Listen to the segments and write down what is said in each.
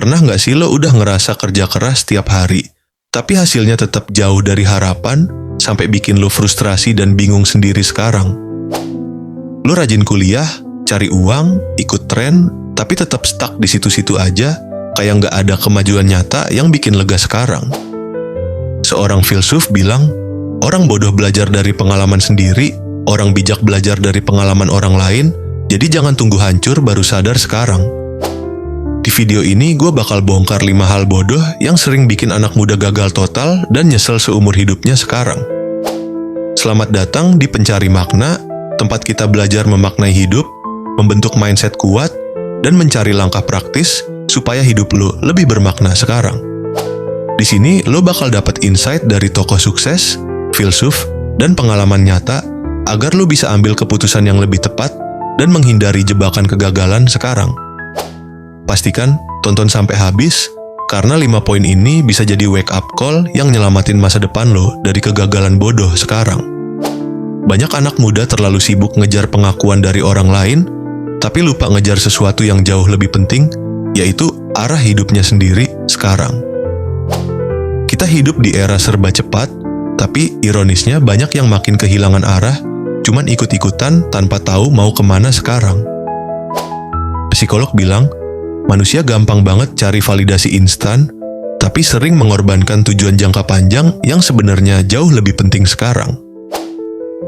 Pernah nggak sih lo udah ngerasa kerja keras tiap hari, tapi hasilnya tetap jauh dari harapan, sampai bikin lo frustrasi dan bingung sendiri sekarang? Lo rajin kuliah, cari uang, ikut tren, tapi tetap stuck di situ-situ aja, kayak nggak ada kemajuan nyata yang bikin lega sekarang. Seorang filsuf bilang, orang bodoh belajar dari pengalaman sendiri, orang bijak belajar dari pengalaman orang lain, jadi jangan tunggu hancur baru sadar sekarang. Di video ini gue bakal bongkar 5 hal bodoh yang sering bikin anak muda gagal total dan nyesel seumur hidupnya sekarang. Selamat datang di Pencari Makna, tempat kita belajar memaknai hidup, membentuk mindset kuat, dan mencari langkah praktis supaya hidup lo lebih bermakna sekarang. Di sini lo bakal dapat insight dari tokoh sukses, filsuf, dan pengalaman nyata agar lo bisa ambil keputusan yang lebih tepat dan menghindari jebakan kegagalan sekarang. Pastikan tonton sampai habis, karena 5 poin ini bisa jadi wake up call yang nyelamatin masa depan lo dari kegagalan bodoh sekarang. Banyak anak muda terlalu sibuk ngejar pengakuan dari orang lain, tapi lupa ngejar sesuatu yang jauh lebih penting, yaitu arah hidupnya sendiri sekarang. Kita hidup di era serba cepat, tapi ironisnya banyak yang makin kehilangan arah, cuman ikut-ikutan tanpa tahu mau kemana sekarang. Psikolog bilang, manusia gampang banget cari validasi instan, tapi sering mengorbankan tujuan jangka panjang yang sebenarnya jauh lebih penting sekarang.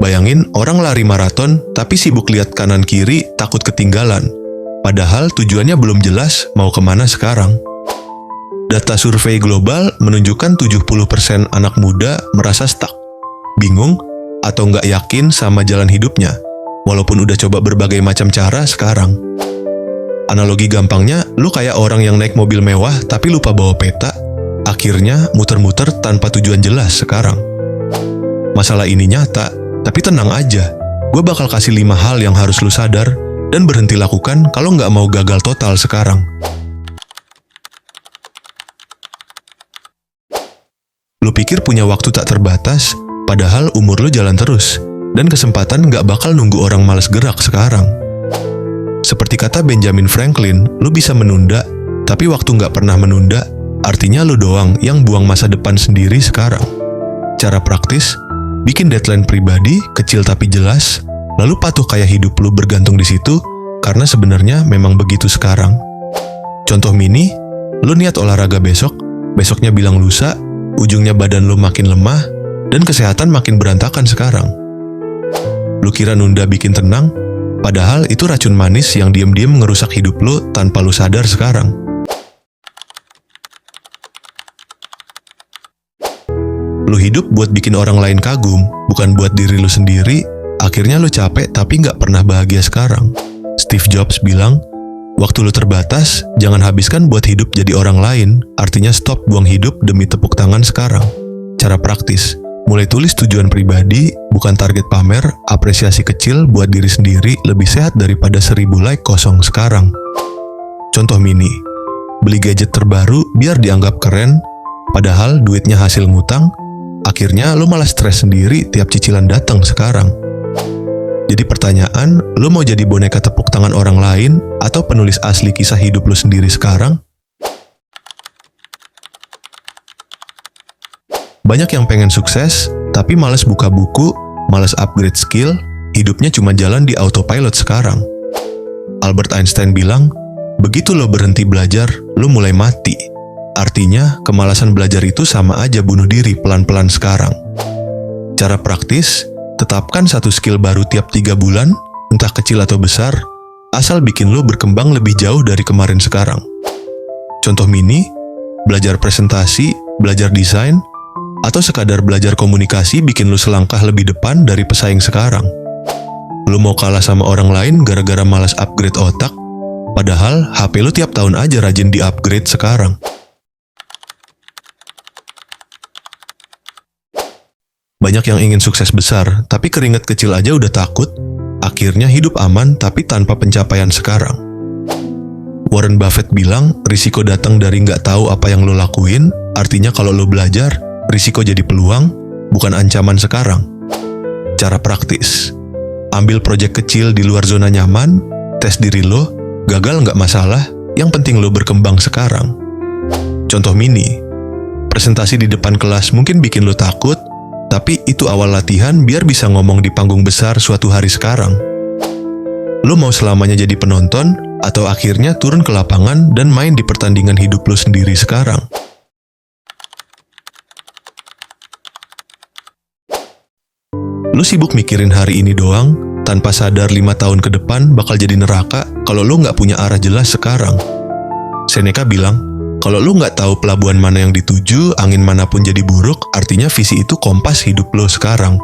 Bayangin orang lari maraton tapi sibuk lihat kanan kiri takut ketinggalan, padahal tujuannya belum jelas mau kemana sekarang. Data survei global menunjukkan 70% anak muda merasa stuck, bingung, atau nggak yakin sama jalan hidupnya, walaupun udah coba berbagai macam cara sekarang. Analogi gampangnya, lu kayak orang yang naik mobil mewah tapi lupa bawa peta, akhirnya muter-muter tanpa tujuan jelas sekarang. Masalah ini nyata, tapi tenang aja, gue bakal kasih 5 hal yang harus lu sadar dan berhenti lakukan kalau nggak mau gagal total sekarang. Lu pikir punya waktu tak terbatas, padahal umur lu jalan terus, dan kesempatan nggak bakal nunggu orang malas gerak sekarang. Seperti kata Benjamin Franklin, lu bisa menunda, tapi waktu nggak pernah menunda, artinya lu doang yang buang masa depan sendiri sekarang. Cara praktis, bikin deadline pribadi, kecil tapi jelas, lalu patuh kayak hidup lu bergantung di situ, karena sebenarnya memang begitu sekarang. Contoh mini, lu niat olahraga besok, besoknya bilang lusa, ujungnya badan lu makin lemah, dan kesehatan makin berantakan sekarang. Lu kira nunda bikin tenang, padahal itu racun manis yang diam-diam ngerusak hidup lo tanpa lo sadar sekarang. Lo hidup buat bikin orang lain kagum, bukan buat diri lo sendiri, akhirnya lo capek tapi nggak pernah bahagia sekarang. Steve Jobs bilang, waktu lo terbatas, jangan habiskan buat hidup jadi orang lain, artinya stop buang hidup demi tepuk tangan sekarang. Cara praktis, mulai tulis tujuan pribadi, bukan target pamer, apresiasi kecil buat diri sendiri lebih sehat daripada 1000 like kosong sekarang. Contoh mini, beli gadget terbaru biar dianggap keren, padahal duitnya hasil ngutang, akhirnya lo malah stres sendiri tiap cicilan datang sekarang. Jadi pertanyaan, lo mau jadi boneka tepuk tangan orang lain atau penulis asli kisah hidup lo sendiri sekarang? Banyak yang pengen sukses, tapi malas buka buku, malas upgrade skill, hidupnya cuma jalan di autopilot sekarang. Albert Einstein bilang, begitu lo berhenti belajar, lo mulai mati. Artinya, kemalasan belajar itu sama aja bunuh diri pelan-pelan sekarang. Cara praktis, tetapkan satu skill baru tiap 3 bulan, entah kecil atau besar, asal bikin lo berkembang lebih jauh dari kemarin sekarang. Contoh mini, belajar presentasi, belajar desain, atau sekadar belajar komunikasi bikin lu selangkah lebih depan dari pesaing sekarang. Lu mau kalah sama orang lain gara-gara malas upgrade otak, padahal HP lu tiap tahun aja rajin di-upgrade sekarang. Banyak yang ingin sukses besar, tapi keringat kecil aja udah takut, akhirnya hidup aman tapi tanpa pencapaian sekarang. Warren Buffett bilang, risiko datang dari nggak tahu apa yang lo lakuin, artinya kalau lo belajar, risiko jadi peluang, bukan ancaman sekarang. Cara praktis, ambil proyek kecil di luar zona nyaman, tes diri lo, gagal nggak masalah, yang penting lo berkembang sekarang. Contoh mini, presentasi di depan kelas mungkin bikin lo takut, tapi itu awal latihan biar bisa ngomong di panggung besar suatu hari sekarang. Lo mau selamanya jadi penonton, atau akhirnya turun ke lapangan dan main di pertandingan hidup lo sendiri sekarang? Lo sibuk mikirin hari ini doang, tanpa sadar 5 tahun ke depan bakal jadi neraka kalau lo nggak punya arah jelas sekarang. Seneca bilang, kalau lo nggak tahu pelabuhan mana yang dituju, angin manapun jadi buruk, artinya visi itu kompas hidup lo sekarang.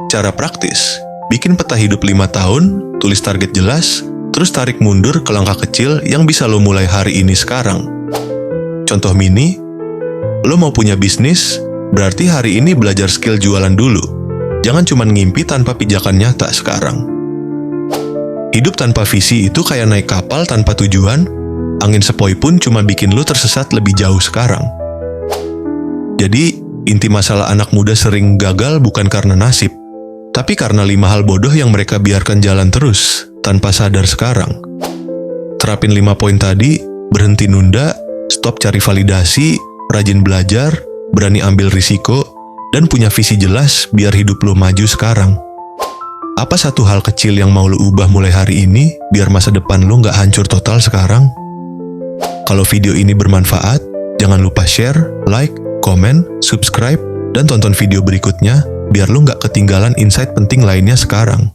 Cara praktis, bikin peta hidup 5 tahun, tulis target jelas, terus tarik mundur ke langkah kecil yang bisa lo mulai hari ini sekarang. Contoh mini, lo mau punya bisnis, berarti hari ini belajar skill jualan dulu. Jangan cuma ngimpi tanpa pijakan nyata sekarang. Hidup tanpa visi itu kayak naik kapal tanpa tujuan, angin sepoi pun cuma bikin lo tersesat lebih jauh sekarang. Jadi, inti masalah anak muda sering gagal bukan karena nasib, tapi karena 5 hal bodoh yang mereka biarkan jalan terus, tanpa sadar sekarang. Terapin 5 poin tadi, berhenti nunda, stop cari validasi, rajin belajar, berani ambil risiko, dan punya visi jelas biar hidup lo maju sekarang. Apa satu hal kecil yang mau lo ubah mulai hari ini biar masa depan lo nggak hancur total sekarang? Kalau video ini bermanfaat, jangan lupa share, like, komen, subscribe, dan tonton video berikutnya biar lo nggak ketinggalan insight penting lainnya sekarang.